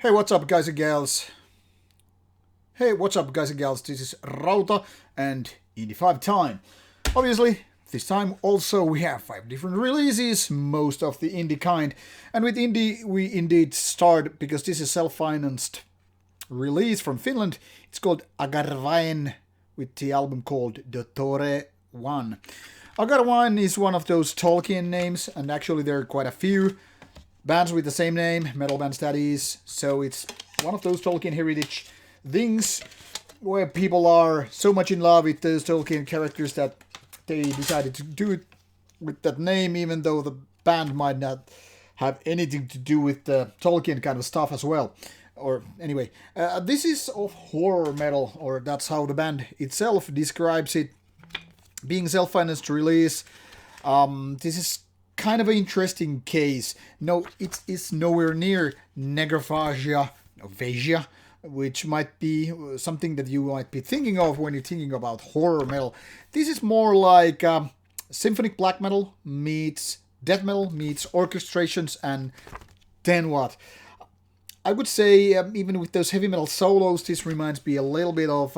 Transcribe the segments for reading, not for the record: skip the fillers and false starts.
Hey, what's up, guys and gals? Hey, what's up, guys and gals? This is Rauta and Indie 5 time. Obviously, this time also we have 5 different releases, most of the indie kind. And with indie, we indeed start, because this is self-financed release from Finland. It's called Agarwaen, with the album called Dottore I. Agarwaen is one of those Tolkien names, and actually there are quite a few bands with the same name, metal bands that is, so it's one of those Tolkien heritage things where people are so much in love with those Tolkien characters that they decided to do it with that name, even though the band might not have anything to do with the Tolkien kind of stuff as well. Or anyway, this is of horror metal, or that's how the band itself describes it, being self-financed release. This is kind of an interesting case. No, it is nowhere near Negrophagia, which might be something that you might be thinking of when you're thinking about horror metal. This is more like symphonic black metal meets death metal meets orchestrations, and then what? I would say, even with those heavy metal solos, this reminds me a little bit of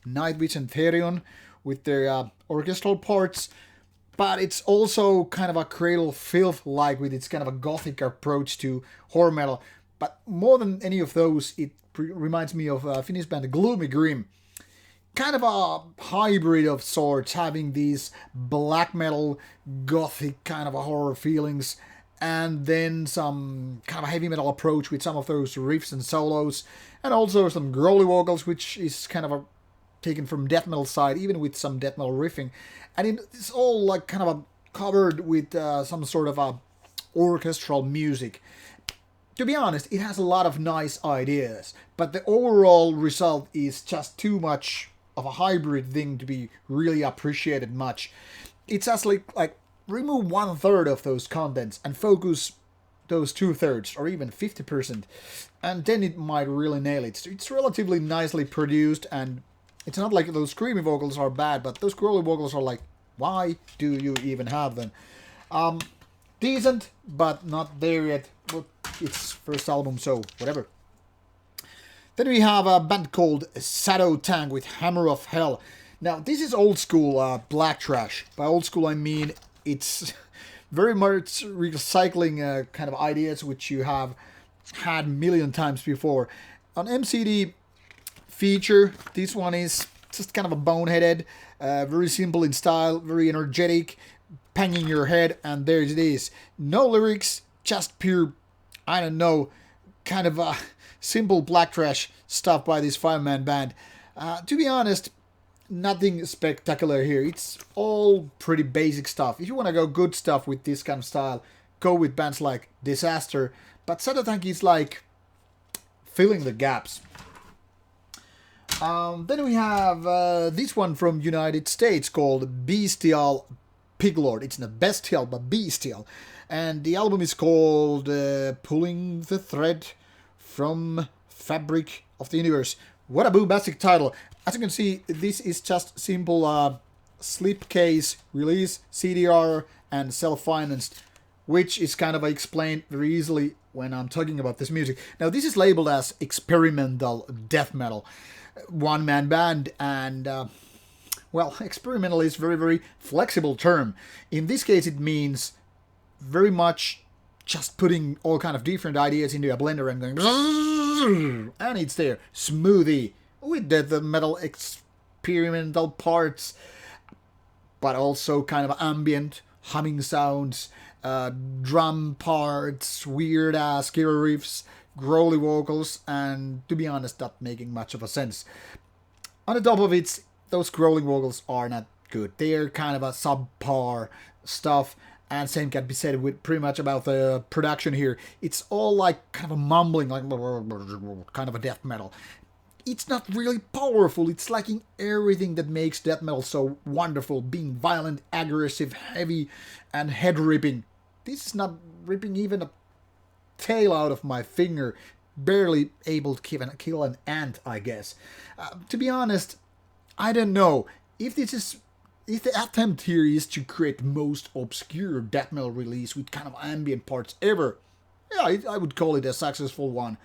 Nightwish and Therion with their orchestral parts. But it's also kind of a Cradle Filth-like, with its kind of a gothic approach to horror metal. But more than any of those, it reminds me of a Finnish band Gloomy Grim. Kind of a hybrid of sorts, having these black metal, gothic kind of a horror feelings, and then some kind of a heavy metal approach with some of those riffs and solos, and also some growly vocals, which is kind of a taken from death metal side, even with some death metal riffing. And it's all like kind of a covered with some sort of a orchestral music. To be honest, it has a lot of nice ideas, but the overall result is just too much of a hybrid thing to be really appreciated much. It's just like remove 1/3 of those contents and focus those 2/3 or even 50%, and then it might really nail it. It's relatively nicely produced, and it's not like those screamy vocals are bad, but those growly vocals are like, why do you even have them? Decent, but not there yet. But it's first album, so whatever. Then we have a band called Sadotank with Hammer of Hell. Now, this is old school black trash. By old school, I mean it's very much recycling kind of ideas which you have had a million times before. On MCD feature, this one is just kind of a boneheaded, very simple in style, very energetic, banging your head, and there it is. No lyrics, just pure, I don't know, kind of a simple black trash stuff by this 5-man band. To be honest, nothing spectacular here. It's all pretty basic stuff. If you want to go good stuff with this kind of style, go with bands like Disaster, but Sadotank is like filling the gaps. Then we have this one from United States called Beastial Piglord. It's not Bestial, but Beastial. And the album is called Pulling the Thread from Fabric of the Universe. What a bombastic title. As you can see, this is just simple slipcase release, CDR, and self-financed, which is kind of explained very easily when I'm talking about this music. Now, this is labeled as experimental death metal. 1-man band, and well, experimental is very, very flexible term. In this case, it means very much just putting all kind of different ideas into a blender and going, and it's there, smoothie, with the metal experimental parts, but also kind of ambient humming sounds, drum parts, weird ass killer riffs, growly vocals, and to be honest, not making much of a sense. On the top of it, those growling vocals are not good. They're kind of a subpar stuff, and same can be said with pretty much about the production here. It's all like kind of a mumbling, like kind of a death metal. It's not really powerful. It's lacking everything that makes death metal so wonderful, being violent, aggressive, heavy, and head-ripping. This is not ripping even a tail out of my finger, barely able to kill an ant, I guess. To be honest, I don't know if the attempt here is to create the most obscure death metal release with kind of ambient parts ever. Yeah, I would call it a successful one.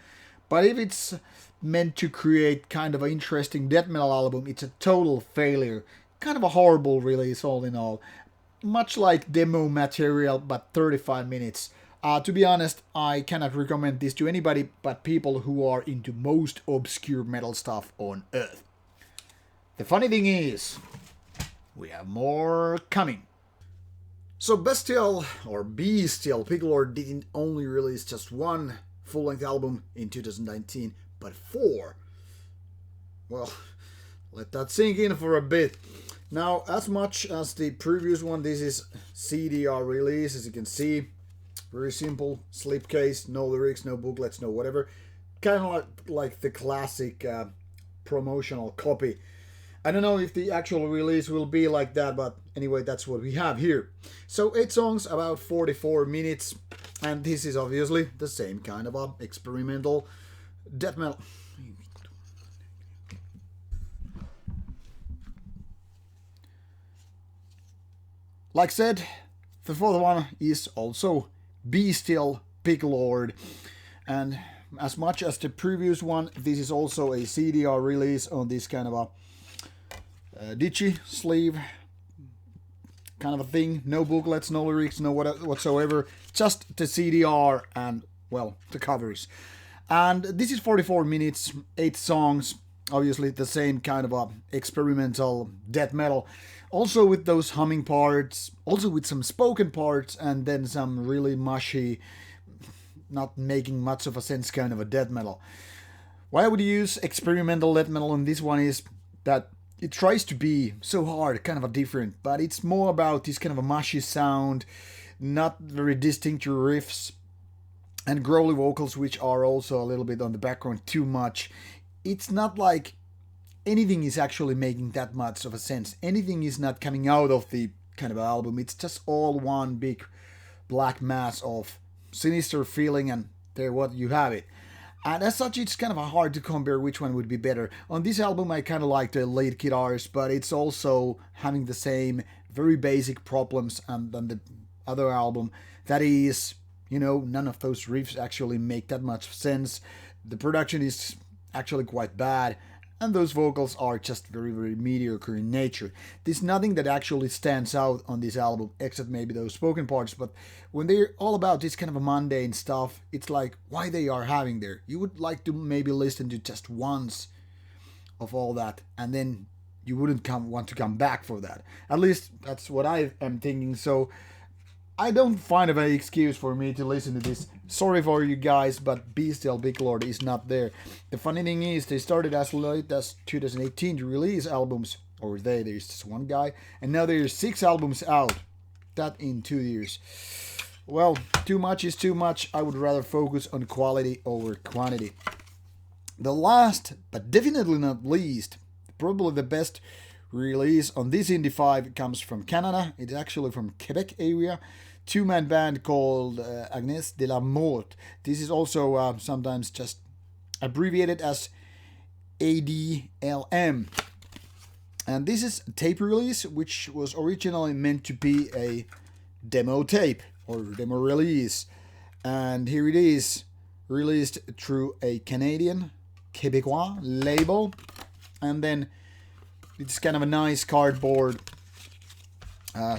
But if it's meant to create kind of an interesting death metal album, it's a total failure. Kind of a horrible release all in all. Much like demo material, but 35 minutes. To be honest, I cannot recommend this to anybody but people who are into most obscure metal stuff on Earth. The funny thing is, we have more coming. So Bastille, or Beastial, Piglord didn't only release just one full-length album in 2019, but 4. Well, let that sink in for a bit. Now, as much as the previous one, this is CDR release, as you can see. Very simple, slipcase, no lyrics, no booklets, no whatever. Kind of like the classic promotional copy. I don't know if the actual release will be like that, but anyway, that's what we have here. So 8 songs, about 44 minutes, and this is obviously the same kind of experimental death metal. Like said, the fourth one is also Beastial Piglord, and as much as the previous one, this is also a CDR release on this kind of a digi sleeve kind of a thing. No booklets, no lyrics, no whatsoever, just the CDR and, well, the covers. And this is 44 minutes, 8 songs, obviously the same kind of a experimental death metal. Also with those humming parts, also with some spoken parts, and then some really mushy, not making much of a sense kind of a death metal. Why I would use experimental death metal on this one is that it tries to be so hard, kind of a different, but it's more about this kind of a mushy sound, not very distinct riffs, and growly vocals, which are also a little bit on the background too much. It's not like anything is actually making that much of a sense. Anything is not coming out of the kind of album. It's just all one big black mass of sinister feeling, and there what you have it. And as such, it's kind of hard to compare which one would be better. On this album, I kind of like the lead guitars, but it's also having the same very basic problems than the other album. That is, you know, none of those riffs actually make that much sense. The production is actually quite bad, and those vocals are just very, very mediocre in nature. There's nothing that actually stands out on this album, except maybe those spoken parts, but when they're all about this kind of a mundane stuff, it's like, why they are having there? You would like to maybe listen to just once of all that, and then you wouldn't want to come back for that. At least that's what I am thinking, so I don't find any excuse for me to listen to this. Sorry for you guys, but Beastial Piglord is not there. The funny thing is, they started as late as 2018 to release albums, or there's just one guy, and now there's 6 albums out. That in 2 years. Well, too much is too much. I would rather focus on quality over quantity. The last, but definitely not least, probably the best release on this Indie 5 comes from Canada. It's actually from Quebec area. 2-man band called Agnes de la Mort. This is also sometimes just abbreviated as ADLM. And this is a tape release, which was originally meant to be a demo tape or demo release. And here it is, released through a Canadian, Quebecois label. And then it's kind of a nice cardboard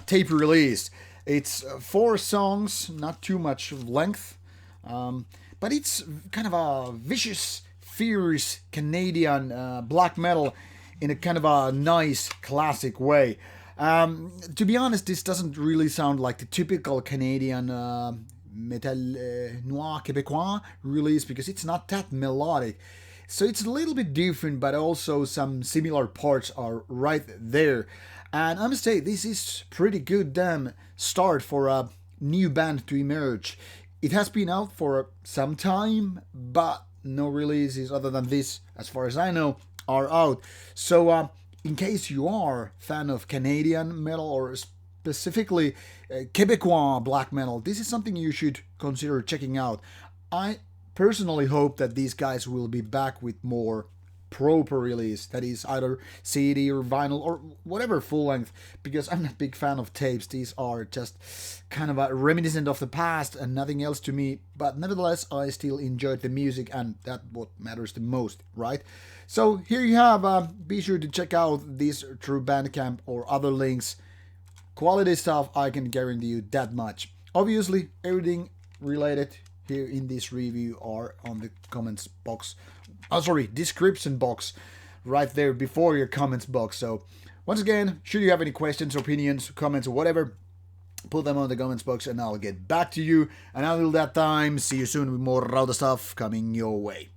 tape release. It's 4 songs, not too much length, but it's kind of a vicious, fierce Canadian black metal in a kind of a nice, classic way. To be honest, this doesn't really sound like the typical Canadian metal noir Québécois release, because it's not that melodic. So it's a little bit different, but also some similar parts are right there. And I must say, this is pretty good damn start for a new band to emerge. It has been out for some time, but no releases other than this, as far as I know, are out. So in case you are a fan of Canadian metal, or specifically Quebecois black metal, this is something you should consider checking out. I personally hope that these guys will be back with more proper release, that is either CD or vinyl or whatever full length, because I'm not a big fan of tapes. These are just kind of a reminiscent of the past and nothing else to me, but nevertheless I still enjoyed the music, and that's what matters the most, right? So here you have, be sure to check out these through Bandcamp or other links. Quality stuff, I can guarantee you that much. Obviously, everything related here in this review are on the comments box. Description box right there before your comments box. So once again, should you have any questions, opinions, comments, or whatever, put them on the comments box and I'll get back to you. And until that time, see you soon with more Rauta stuff coming your way.